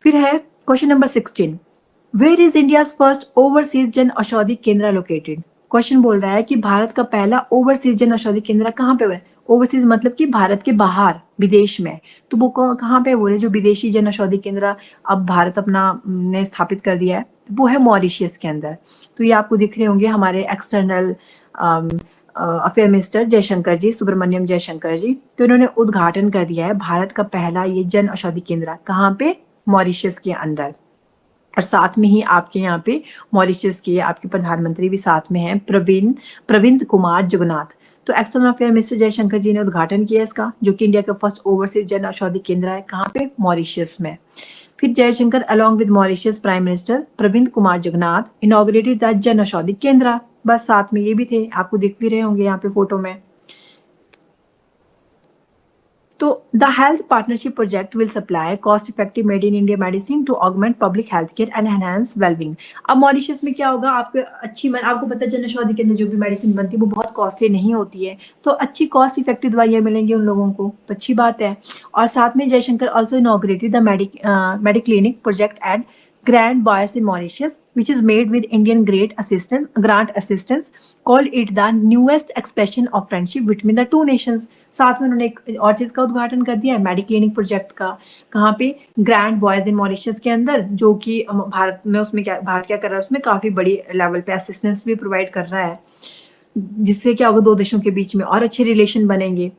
फिर है question number 16, where is India's first overseas Jan Aushadhi केंद्र लोकेटेड। क्वेश्चन बोल रहा है कि भारत का पहला ओवरसीज जन औषधि केंद्र कहाँ पे है। ओवरसीज मतलब कि भारत के बाहर, विदेश में। तो वो कहाँ पे बोले जो विदेशी जन औषधि केंद्र अब भारत अपना ने स्थापित कर दिया है, वो है मॉरिशियस के अंदर। तो ये आपको दिख रहे होंगे हमारे एक्सटर्नल अफेयर मिनिस्टर जयशंकर जी, सुब्रमण्यम जयशंकर जी। तो इन्होंने उद्घाटन कर दिया है भारत का पहला ये जन औषधि केंद्र, कहाँ पे, मॉरिशियस के अंदर। और साथ में ही आपके यहाँ पे मॉरिशस के आपके प्रधानमंत्री भी साथ में हैं, प्रविंद कुमार जगन्नाथ। तो एक्सटर्नल अफेयर मिनिस्टर जयशंकर जी ने उद्घाटन किया इसका, जो कि इंडिया का फर्स्ट ओवरसीज जन औषधि केंद्र है, कहाँ पे, मॉरिशस में। फिर Jaishankar along with Mauritius prime minister Pravind Kumar Jugnauth inaugurated the जन औषधि केंद्र। बस साथ में ये भी थे, आपको दिख भी रहे होंगे यहाँ पे फोटो में। तो the health partnership project will supply cost effective made in India medicine to augment public health care and enhance wellbeing. अब मॉरिशस में क्या होगा, आपको पता है जन औषधि के अंदर जो भी मेडिसिन बनती है वो बहुत कॉस्टली नहीं होती है, तो अच्छी कॉस्ट इफेक्टिव दवाइयाँ मिलेंगी उन लोगों को, तो अच्छी बात है। और साथ में Jaishankar also inaugurated the Mediclinic project at Grand Boyce in Mauritius, which is made with Indian grant assistance, called it the newest expression of friendship between the two nations। साथ में उन्होंने एक और चीज का उद्घाटन कर दिया है, मेडिक्लिनिक प्रोजेक्ट का, कहाँ पे, ग्रैंड बॉयज इन मॉरिशस के अंदर, जो कि भारत क्या कर रहा है, उसमें काफी बड़ी लेवल पे असिस्टेंस भी प्रोवाइड कर रहा है, जिससे क्या होगा, दो देशों के बीच में और अच्छे रिलेशन बनेंगे।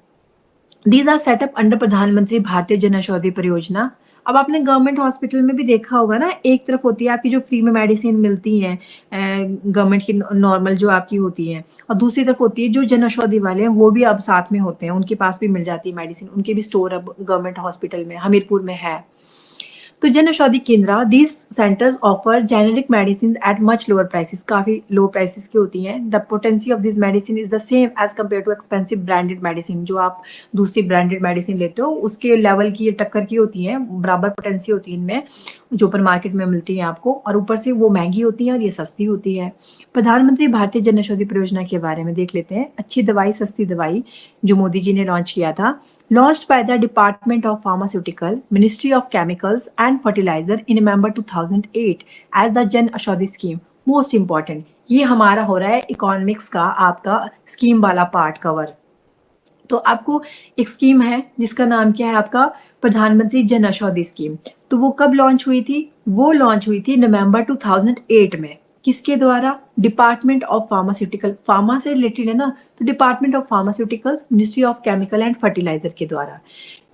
दीज आर सेटअप अंडर प्रधानमंत्री भारतीय जन औषधि परियोजना। अब आपने गवर्नमेंट हॉस्पिटल में भी देखा होगा ना, एक तरफ होती है आपकी जो फ्री में मेडिसिन मिलती हैं गवर्नमेंट की नॉर्मल जो आपकी होती है, और दूसरी तरफ होती है जो जन औषधि वाले हैं, वो भी अब साथ में होते हैं, उनके पास भी मिल जाती है मेडिसिन, उनके भी स्टोर अब गवर्नमेंट हॉस्पिटल में हमीरपुर में है। तो Jan Aushadhi Kendra, these centres offer generic medicine at much lower prices, काफी लो प्राइसेस की होती हैं। The potency of this medicine is the same as compare to expensive branded medicine. जो आप दूसरी ब्रांडेड मेडिसिन लेते हो उसके लेवल की, टक्कर की होती है, बराबर पोटेंसी होती है इनमें, जो पर मार्केट में मिलती है आपको, और ऊपर से वो महंगी होती है और ये सस्ती होती है। प्रधानमंत्री भारतीय जन औषधि परियोजना के बारे में देख लेते हैं। अच्छी दवाई सस्ती दवाई, जो मोदी जी ने लॉन्च किया था, launched by the Department of Pharmaceutical, Ministry of Chemicals and Fertilizer in November 2008 as the Jan Aushadhi Scheme। Most important, ये हमारा हो रहा है इकोनॉमिक्स का आपका स्कीम वाला पार्ट कवर। तो आपको एक स्कीम है जिसका नाम क्या है आपका, प्रधानमंत्री जन औषधि स्कीम। तो वो कब लॉन्च हुई थी, वो लॉन्च हुई थी नवंबर 2008 में। किसके द्वारा, डिपार्टमेंट ऑफ फार्मास्यूटिकल, फार्मा से रिलेटेड है ना, तो department of pharmaceuticals, ministry of chemical and fertiliser के द्वारा।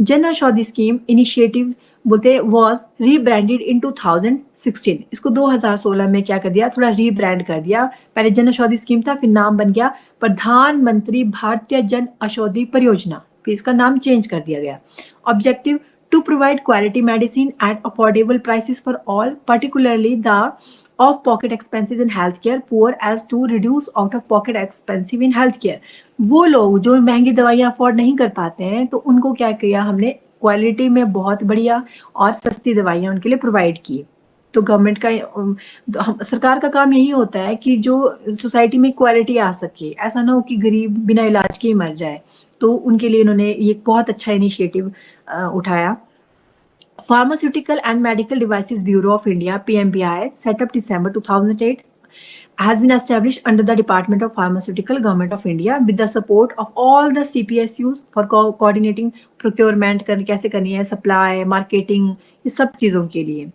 जन औषधि स्कीम इनिशिएटिव बोलते वॉज रीब्रांडेड इन 2016। इसको 2016 में क्या कर दिया, थोड़ा रीब्रांड कर दिया। पहले जन औषधि स्कीम था, फिर नाम बन गया प्रधानमंत्री भारतीय जन औषधि परियोजना, फिर इसका नाम चेंज कर दिया गया। Objective to provide quality medicine at affordable prices for all, particularly the off-pocket expenses in healthcare poor, as to reduce out-of-pocket expensive in healthcare। वो लोग जो महंगी दवाइयाँ अफोर्ड नहीं कर पाते हैं, तो उनको क्या किया हमने, क्वालिटी में बहुत बढ़िया और सस्ती दवाइयाँ उनके लिए प्रोवाइड की। तो गवर्नमेंट का, सरकार का काम यही होता है कि जो सोसाइटी में क्वालिटी आ सके, ऐसा ना हो कि गरीब बिना इलाज के ही मर जाए। तो उनके लिए इन्होंने ये बहुत अच्छा इनिशिएटिव उठाया। Pharmaceutical and medical devices bureau of India PMBI, set up December 2008, has been established under the Department of Pharmaceutical, Government of India, with the support of all the CPSUs for coordinating procurement कैसे करनी है, supply, marketing, ये सब चीजों के लिए।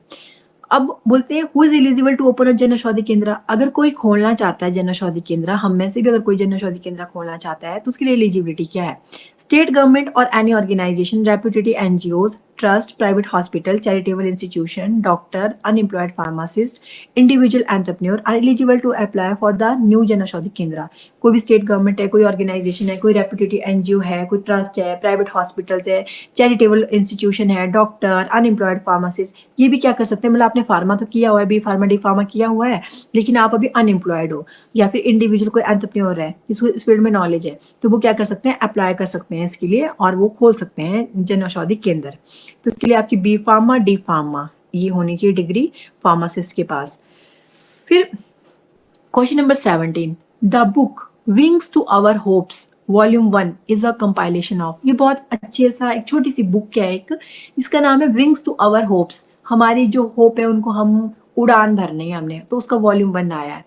अब बोलते हैं who is eligible to open a Jan Aushadhi केंद्र। अगर कोई खोलना चाहता है जन औषधि केंद्र, हम में से भी अगर कोई जन औषधि केंद्र खोलना चाहता है, तो उसके लिए एलिजिबिलिटी क्या है, स्टेट गवर्नमेंट और any organisation, reputed NGOs, trust, private hospital, charitable institution, doctor, unemployed pharmacist, individual entrepreneur are eligible to apply for the new Jan Aushadhi केंद्र। कोई भी स्टेट गवर्नमेंट है, कोई ऑर्गेनाइजेशन है, कोई रेप्यूटेड NGO है, कोई ट्रस्ट है, प्राइवेट हॉस्पिटल्स है, चैरिटेबल इंस्टीट्यूशन है, डॉक्टर, अनएम्प्लॉयड फार्मासिस्ट, ये भी क्या कर सकते हैं, मतलब आपने फार्मा तो किया हुआ है, बी फार्मा डी फार्मा किया हुआ है, लेकिन आप अभी अनएम्प्लॉयड हो, या फिर इंडिविजुअल कोई एंटरप्रेन्योर है, इसको इस फील्ड में नॉलेज है, तो वो क्या कर सकते हैं, अप्लाई कर सकते हैं इसके लिए, और वो खोल सकते हैं जन औषधि केंद्र। तो इसके लिए आपकी बी फार्मा डी फार्मा ये होनी चाहिए डिग्री फार्मासिस्ट के पास। फिर question number 17, the book wings to our hopes volume 1 is a compilation of. ये बहुत अच्छे सा एक छोटी सी बुक है एक, जिसका नाम है विंग्स टू आवर होप्स, हमारी जो होप है उनको हम उड़ान भरनी है हमने, तो उसका वॉल्यूम 1 आया है।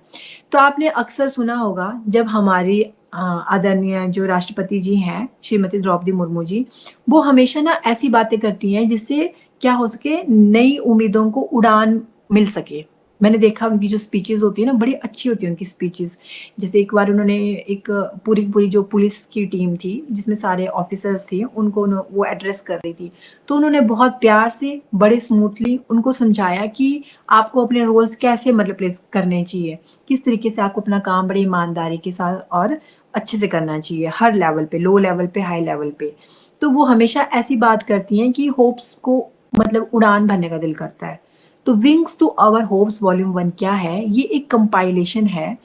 तो आपने अक्सर सुना होगा जब हमारी आदरणीय जो राष्ट्रपति जी हैं श्रीमती द्रौपदी मुर्मू जी, वो हमेशा ना ऐसी बातें करती हैं जिससे क्या हो सके, नई उम्मीदों को उड़ान मिल सके। मैंने देखा उनकी जो स्पीचेस होती है ना, बड़ी अच्छी होती है उनकी स्पीचेस। जैसे एक बार उन्होंने एक पूरी पूरी जो पुलिस की टीम थी जिसमें सारे ऑफिसर्स थे उनको वो एड्रेस कर रही थी, तो उन्होंने बहुत प्यार से बड़े स्मूथली उनको समझाया कि आपको अपने रोल्स कैसे मतलब प्ले करने चाहिए, किस तरीके से आपको अपना काम बड़ी ईमानदारी के साथ और अच्छे से करना चाहिए, हर लेवल पे, लो लेवल पे, हाई लेवल पे। तो वो हमेशा ऐसी बात करती हैं कि होप्स को मतलब उड़ान भरने का दिल करता है। तो wings to our hopes volume 1 क्या है? ये एक कंपाइलेशन है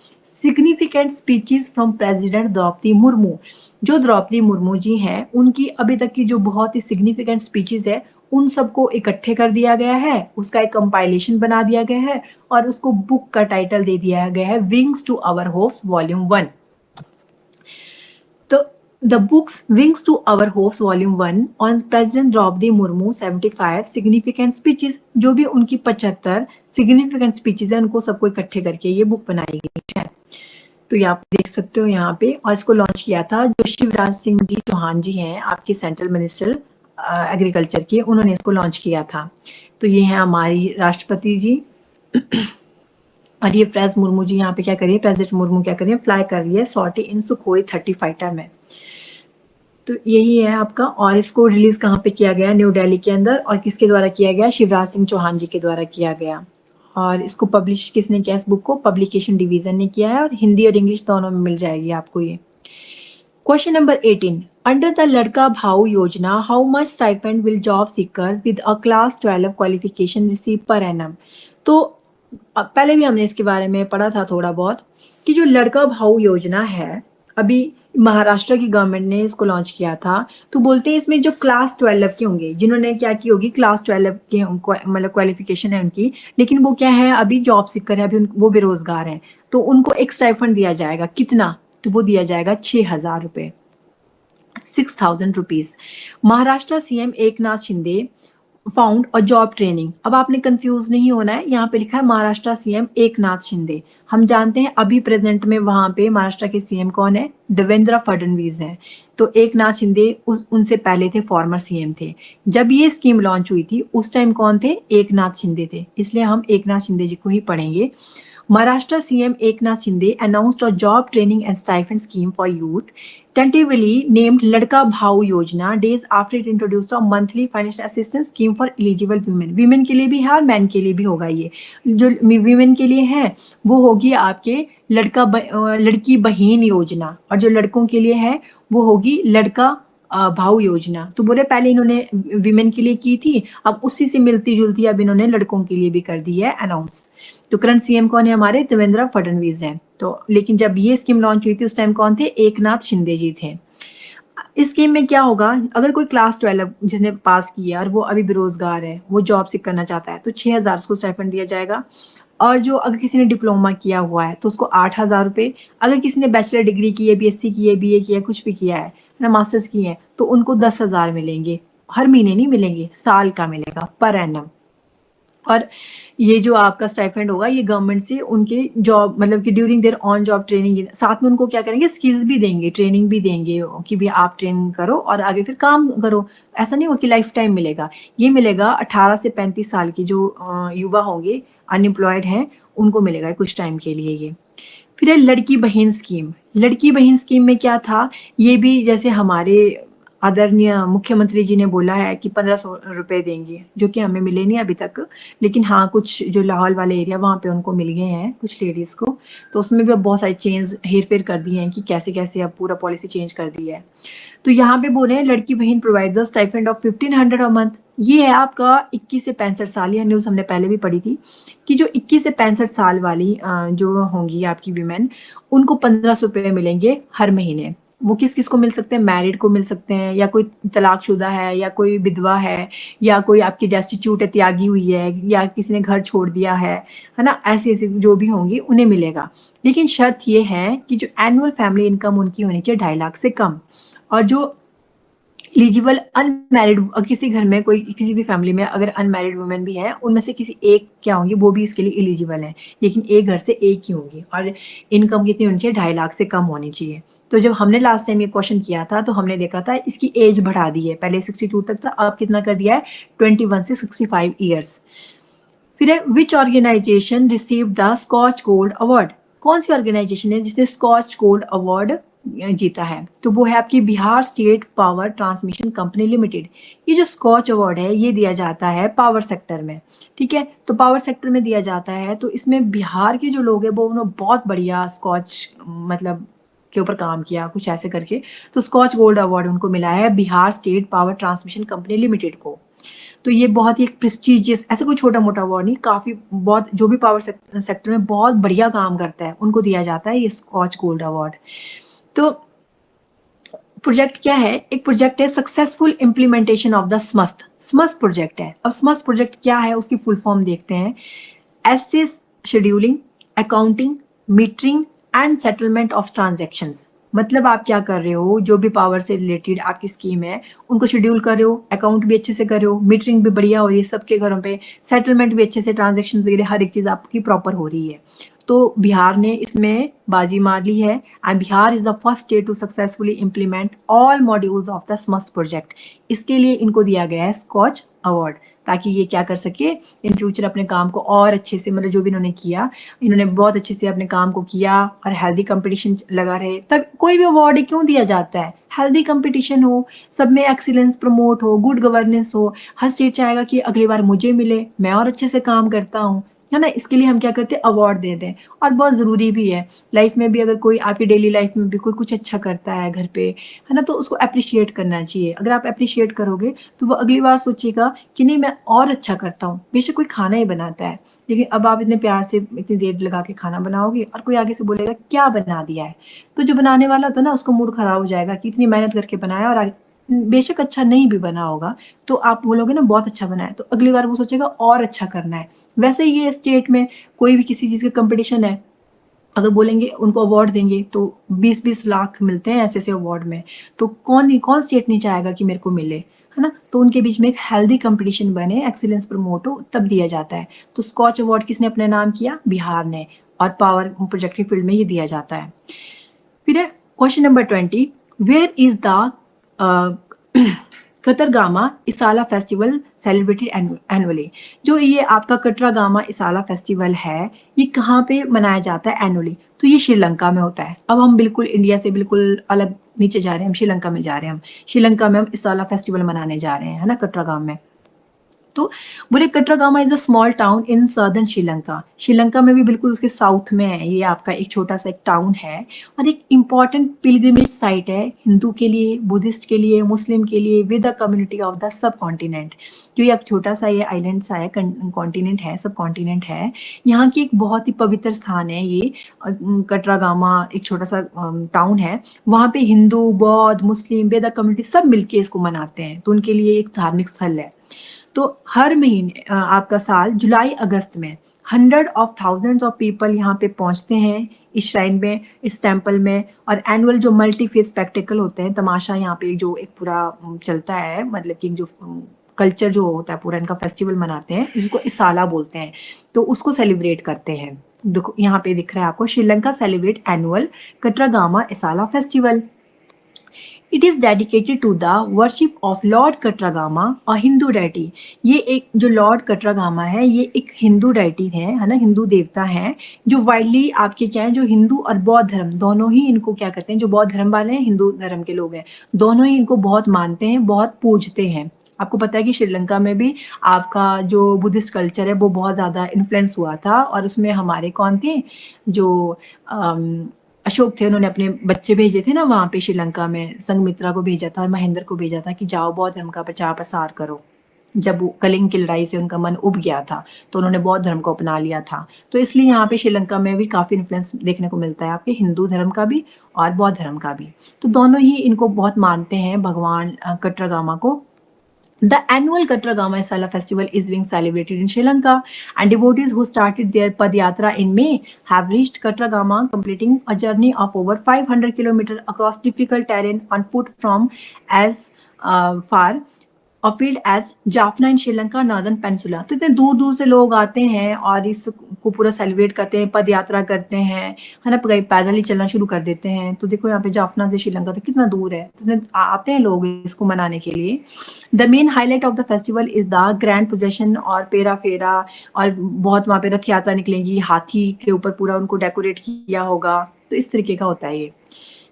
significant speeches from president Draupadi Murmu. जो द्रौपदी मुर्मू जी हैं उनकी अभी तक की जो बहुत ही सिग्निफिकेंट स्पीचेस है उन सबको इकट्ठे कर दिया गया है, उसका एक कंपाइलेशन बना दिया गया है और उसको बुक का टाइटल दे दिया गया है wings to our hopes volume 1। तो the books wings to our hopes volume 1 on president Draupadi Murmu 75 significant speeches, जो भी उनकी 75 सिग्निफिकेंट स्पीचेस है उनको सबको इकट्ठे करके ये बुक बनाई गई है। तो ये आप देख सकते हो यहाँ पे, और इसको लॉन्च किया था जो शिवराज सिंह जी चौहान जी हैं आपके सेंट्रल मिनिस्टर एग्रीकल्चर के, उन्होंने इसको लॉन्च किया था। तो ये है हमारी राष्ट्रपति जी और ये फ्रेज मुर्मू जी यहाँ पे क्या करिए, प्रेसिडेंट मुर्मू क्या करिए, फ्लाई कर रही है सॉर्टी इन सुखोई 30 फाइटर में। तो यही है आपका, और इसको रिलीज कहाँ पे किया गया, न्यू दिल्ली के अंदर, और किसके द्वारा किया गया, शिवराज सिंह चौहान जी के द्वारा किया गया। और इसको पब्लिश किसने किया, इस बुक को पब्लिकेशन डिवीजन ने किया है, और हिंदी और इंग्लिश दोनों में मिल जाएगी आपको ये। क्वेश्चन नंबर 18, अंडर द लड़का भाऊ योजना how much stipend will job seeker with a class 12 qualification receive per annum. तो पहले भी हमने इसके बारे में पढ़ा था थोड़ा बहुत कि जो लड़का भाऊ योजना है, अभी महाराष्ट्र की गवर्नमेंट ने इसको लॉन्च किया था। तो बोलते हैं इसमें जो क्लास 12 के होंगे, जिन्होंने क्या की होगी, क्लास 12 के मतलब क्वालिफिकेशन है उनकी, लेकिन वो क्या है, अभी जॉब सीकर है, अभी वो बेरोजगार हैं, तो उनको एक स्टाइपेंड दिया जाएगा। कितना? तो वो दिया जाएगा 6,000 रुपए, 6,000 rupees. Maharashtra CM Eknath Shinde found और जॉब ट्रेनिंग। अब आपने कंफ्यूज नहीं होना है, यहाँ पे लिखा है महाराष्ट्र सीएम एकनाथ शिंदे। हम जानते हैं अभी प्रेजेंट में वहां पे महाराष्ट्र के सीएम कौन है, देवेंद्र फडणवीस हैं। तो एकनाथ शिंदे उनसे पहले थे, फॉर्मर सीएम थे। जब ये स्कीम लॉन्च हुई थी उस टाइम कौन थे, एकनाथ शिंदे थे, इसलिए हम एकनाथ शिंदे जी को ही पढ़ेंगे। Maharashtra CM Eknath Shinde announced a job training and stipend scheme for youth, tentatively named Ladka Bhau Yojana, days after it introduced a monthly financial assistance scheme for eligible women. Women के लिए भी है और man के लिए भी होगा। ये जो women के लिए है वो होगी आपके लड़की बहन योजना, और जो लड़कों के लिए है वो होगी लड़का भाऊ योजना। तो बोले पहले इन्होंने विमेन के लिए की थी, अब उसी से मिलती जुलती अब इन्होंने लड़कों के लिए भी कर दी है अनाउंस। तो करंट सीएम कौन है हमारे, देवेंद्र फडणवीस हैं। तो लेकिन जब ये स्कीम लॉन्च हुई थी उस टाइम कौन थे, एकनाथ शिंदे जी थे। इस स्कीम में क्या होगा, अगर कोई क्लास 12 जिसने पास किया और वो अभी बेरोजगार है, वो जॉब सीख करना चाहता है, तो 6,000 उसको स्टाइपेंड दिया जाएगा। और जो अगर किसी ने डिप्लोमा किया हुआ है तो उसको 8,000 रुपए। अगर किसी ने बैचलर डिग्री की है, बीएससी की है, बीए की है, कुछ भी किया है ना, मास्टर्स की है, तो उनको 10,000 मिलेंगे। हर महीने नहीं मिलेंगे, साल का मिलेगा, पर एनम। और ये जो आपका स्टाइपेंड होगा ये गवर्नमेंट से उनके जॉब मतलब कि during their on job training, साथ में उनको क्या करेंगे, स्किल्स भी देंगे, ट्रेनिंग भी देंगे कि भी आप ट्रेनिंग करो और आगे फिर काम करो। ऐसा नहीं हो कि लाइफ टाइम मिलेगा। ये मिलेगा 18 से 35 साल की जो युवा होंगे, अनएम्प्लॉयड हैं, उनको मिलेगा कुछ टाइम के लिए ये। फिर है लड़की बहन स्कीम। लड़की बहन स्कीम में क्या था, ये भी जैसे हमारे आदरणीय मुख्यमंत्री जी ने बोला है कि 1,500 रुपए देंगे, जो कि हमें मिले नहीं अभी तक, लेकिन हाँ कुछ जो लाहौल वाले एरिया वहाँ पे उनको मिल गए हैं कुछ लेडीज को। तो उसमें भी अब बहुत सारी चेंज हेर फेर कर दी हैं कि कैसे कैसे अब पूरा पॉलिसी चेंज कर दी है। तो यहाँ पे बोल रहे हैं लड़की बहन provides a stipend of 1,500 a month. ये है आपका 21 से 65 साल, यह न्यूज हमने पहले भी पढ़ी थी कि जो 21 से 65 साल वाली जो होंगी आपकी विमेन, उनको 1,500 रुपये मिलेंगे हर महीने। वो किस किस को मिल सकते हैं, मैरिड को मिल सकते हैं, या कोई तलाकशुदा है, या कोई विधवा है, या कोई आपकी डेस्टिट्यूट है, त्यागी हुई है, या किसी ने घर छोड़ दिया है ना, ऐसे ऐसे जो भी होंगी उन्हें मिलेगा। लेकिन शर्त ये है कि जो एनुअल फैमिली इनकम उनकी होनी चाहिए 2.5 लाख से कम। और जो एलिजिबल अनमैरिड, किसी घर में कोई, किसी भी फैमिली में अगर अनमैरिड वुमेन भी है, उनमें से किसी एक क्या होंगी, वो भी इसके लिए एलिजिबल है, लेकिन एक घर से एक ही होंगी, और इनकम कितनी होनी चाहिए, 2.5 लाख से कम होनी चाहिए। तो जब हमने लास्ट टाइम ये क्वेश्चन किया था तो हमने देखा था इसकी एज बढ़ा दी है, पहले 62 तक था, अब कितना कर दिया है, 21 से 65 ईयर्स। फिर है which organisation receive the Skoch gold award, कौन सी ऑर्गेनाइजेशन है जिसने स्कॉच गोल्ड अवार्ड जीता है, तो वो है आपकी Bihar state power transmission company limited. ये जो स्कॉच अवार्ड है ये दिया जाता है पावर सेक्टर में, ठीक है, तो पावर सेक्टर में दिया जाता है, तो इसमें बिहार के जो लोग हैं वो उन्होंने बहुत बढ़िया स्कॉच मतलब के ऊपर काम किया कुछ ऐसे करके, तो स्कॉच गोल्ड अवार्ड उनको मिला है Bihar state power transmission company limited को। तो ये बहुत ही एक प्रेस्टिजियस, ऐसा कोई छोटा मोटा अवार्ड नहीं, काफी बहुत जो भी पावर सेक्टर में बहुत बढ़िया काम करता है उनको दिया जाता है ये स्कॉच गोल्ड अवार्ड। तो प्रोजेक्ट क्या है, एक प्रोजेक्ट है successful implementation of the Samast, Samast project है। अब स्मस्त प्रोजेक्ट क्या है उसकी फुल फॉर्म देखते हैं, एसेस scheduling, accounting, metering and settlement of transactions. मतलब आप क्या कर रहे हो, जो भी पावर से रिलेटेड आपकी स्कीम है उनको शेड्यूल कर रहे हो, अकाउंट भी अच्छे से कर रहे हो, मीटरिंग भी बढ़िया हो रही है सबके घरों पे, सेटलमेंट भी अच्छे से, ट्रांजेक्शन वगैरह हर एक चीज आपकी प्रॉपर हो रही है। तो बिहार ने इसमें बाजी मार ली है, and Bihar is the first state to successfully implement all modules of the Samast project. इसके लिए इनको दिया गया है स्कॉच अवार्ड, ताकि ये क्या कर सके इन फ्यूचर अपने काम को और अच्छे से, मतलब जो भी इन्होंने किया, इन्होंने बहुत अच्छे से अपने काम को किया और हेल्दी कंपटीशन लगा रहे। तब कोई भी अवार्ड क्यों दिया जाता है, हेल्दी कंपटीशन हो, सब में एक्सीलेंस प्रमोट हो, गुड गवर्नेंस हो, हर स्टेट चाहेगा कि अगली बार मुझे मिले, मैं और अच्छे से काम करता हूँ, है ना, इसके लिए हम क्या करते हैं, अवार्ड देते हैं। और बहुत जरूरी भी है लाइफ में भी, अगर कोई आपकी डेली लाइफ में भी कोई कुछ अच्छा करता है घर पे, है ना, तो उसको अप्रिशिएट करना चाहिए। अगर आप अप्रिशिएट करोगे तो वो अगली बार सोचेगा कि नहीं मैं और अच्छा करता हूँ। बेशक कोई खाना ही बनाता है, लेकिन अब आप इतने प्यार से इतनी देर लगा के खाना बनाओगे और कोई आगे से बोलेगा क्या बना दिया है, तो जो बनाने वाला होता है ना उसको मूड खराब हो जाएगा कि इतनी मेहनत करके बनाया और बेशक अच्छा नहीं भी बना होगा, तो आप बोलोगे ना बहुत अच्छा बना है, तो अगली बार वो सोचेगा और अच्छा करना है। वैसे ही ये स्टेट में कोई भी किसी चीज का कंपटीशन है, अगर बोलेंगे उनको अवार्ड देंगे तो 20-20 लाख मिलते हैं ऐसे ऐसे अवार्ड में, तो कौन स्टेट नहीं चाहेगा कि मेरे को मिले, है ना। तो उनके बीच में एक हेल्दी कंपटीशन बने, एक्सीलेंस प्रमोट हो, तब दिया जाता है। तो स्कॉच अवार्ड किसने अपने नाम किया, बिहार ने, और पावर प्रोजेक्ट की फील्ड में ये दिया जाता है। फिर है question number 20, where is the Kataragama Esala festival celebrated annually. जो ये आपका कतरगामा इसाला फेस्टिवल है ये कहाँ पे मनाया जाता है एनुअली, तो ये श्रीलंका में होता है। अब हम बिल्कुल इंडिया से बिल्कुल अलग नीचे जा रहे हैं, हम श्रीलंका में जा रहे हैं, हम श्रीलंका में हम इसाला फेस्टिवल मनाने जा रहे हैं, है ना, कतरगाम में। तो बोले Kataragama is a small town in southern Sri Lanka, Sri Lanka में भी बिल्कुल उसके साउथ में है ये आपका एक छोटा सा एक टाउन है, और एक इम्पॉर्टेंट पिलग्रिमेज साइट है हिंदू के लिए, बुद्धिस्ट के लिए, मुस्लिम के लिए, with the community of the sub continent. जो ये एक छोटा सा ये आइलैंड सा है, कॉन्टिनेंट है, सब कॉन्टिनेंट है, यहाँ की एक बहुत ही पवित्र स्थान है ये कटरागामा, एक छोटा सा टाउन है। वहाँ पे हिंदू, बौद्ध, मुस्लिम, वेदा कम्युनिटी सब मिलके इसको मनाते हैं, तो उनके लिए एक धार्मिक स्थल है। तो हर महीने आपका साल जुलाई अगस्त में 100,000 पीपल यहाँ पे पहुंचते हैं इस श्राइन में, इस टेम्पल में। और एनुअल जो मल्टी फेस स्पेक्टिकल होते हैं, तमाशा यहाँ पे जो एक पूरा चलता है, मतलब कि जो कल्चर जो होता है पूरा, इनका फेस्टिवल मनाते हैं, इसको इसाला बोलते हैं, तो उसको सेलिब्रेट करते हैं। देखो यहाँ पे दिख रहा है आपको, Sri Lanka celebrate annual Kataragama Esala festival. It is dedicated to the worship of Lord Kataragama और हिंदू डेटी। ये एक जो लॉर्ड कटरागामा है ये एक हिंदू डेटी है ना, हिंदू देवता है, जो वाइडली आपके क्या है, जो हिंदू और बौद्ध धर्म दोनों ही इनको क्या करते हैं, जो बौद्ध धर्म वाले हैं, हिंदू धर्म के लोग हैं, दोनों ही इनको बहुत मानते हैं, बहुत पूजते हैं। आपको पता है कि श्रीलंका में भी आपका जो बुद्धिस्ट कल्चर है वो बहुत ज्यादा इन्फ्लुएंस हुआ था, और उसमें हमारे कौन थे, जो अशोक थे, उन्होंने अपने बच्चे भेजे थे ना वहां पे श्रीलंका में, संघमित्रा को भेजा था और महेंद्र को भेजा था कि जाओ बौद्ध धर्म का प्रचार प्रसार करो। जब कलिंग की लड़ाई से उनका मन उब गया था तो उन्होंने बौद्ध धर्म को अपना लिया था। तो इसलिए यहाँ पे श्रीलंका में भी काफी इन्फ्लुएंस देखने को मिलता है आपके हिंदू धर्म का भी और बौद्ध धर्म का भी। तो दोनों ही इनको बहुत मानते हैं भगवान कटरागामा को। The annual Katragama Isala festival is being celebrated in Sri Lanka, and devotees who started their Padyatra in May have reached Katragama, completing a journey of over 500 kilometers across difficult terrain on foot from as far afield as Jaffna in Sri Lanka northern peninsula. तो इतने दूर दूर से लोग आते हैं और इसको पूरा सेलिब्रेट करते हैं, पद यात्रा करते हैं, है ना, पैदल ही चलना शुरू कर देते हैं। तो देखो यहाँ पे जाफना से श्रीलंका तो कितना दूर है, तो इतने आते हैं लोग इसको मनाने के लिए। The main highlight of the festival is the grand possession और पेरा फेरा, और बहुत वहाँ पे रथ यात्रा निकलेगी, हाथी के ऊपर पूरा उनको डेकोरेट किया होगा। तो इस तरीके का होता है ये।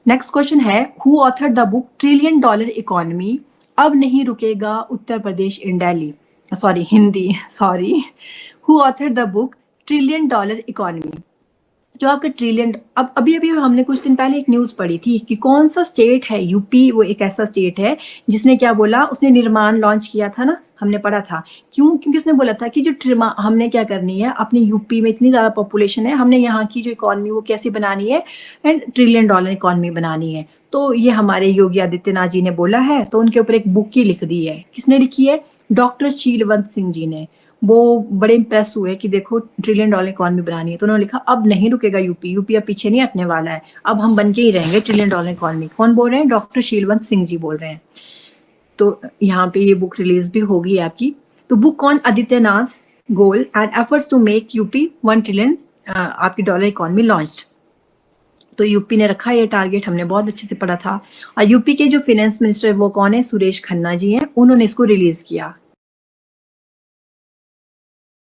नेक्स्ट क्वेश्चन है, who authored the book trillion dollar economy, अब नहीं रुकेगा Uttar Pradesh in Delhi, sorry Hindi, sorry, who authored the book trillion dollar economy. जो आपका ट्रिलियन, अब अभी अभी हमने कुछ दिन पहले एक न्यूज पढ़ी थी कि कौन सा स्टेट है, यूपी वो एक ऐसा स्टेट है जिसने क्या बोला, उसने निर्माण लॉन्च किया था ना, हमने पढ़ा था। क्यों? क्योंकि उसने बोला था कि जो हमने क्या करनी है, अपने यूपी में इतनी ज्यादा पॉपुलेशन है, हमने यहाँ की जो इकोनॉमी वो कैसी बनानी है, एंड ट्रिलियन डॉलर इकोनॉमी बनानी है। तो ये हमारे योगी आदित्यनाथ जी ने बोला है, तो उनके ऊपर एक बुक ही लिख दी है। किसने लिखी है? डॉक्टर शीलवंत सिंह जी ने। वो बड़े इंप्रेस हुए कि देखो ट्रिलियन डॉलर इकोनॉमी बनानी है, तो उन्होंने लिखा अब नहीं रुकेगा यूपी, यूपी अब पीछे नहीं हटने वाला है, अब हम बन के ही रहेंगे ट्रिलियन डॉलर इकोनॉमी। कौन बोल रहे हैं? डॉक्टर शीलवंत सिंह जी बोल रहे हैं। तो यहाँ पे ये बुक रिलीज भी होगी आपकी। तो book on Adityanath goal and efforts to make UP 1 trillion आपकी डॉलर इकोनॉमी लॉन्च्ड। तो यूपी ने रखा ये टारगेट, हमने बहुत अच्छे से पढ़ा था। और यूपी के जो फाइनेंस मिनिस्टर वो कौन है? सुरेश खन्ना जी हैं, उन्होंने इसको रिलीज किया।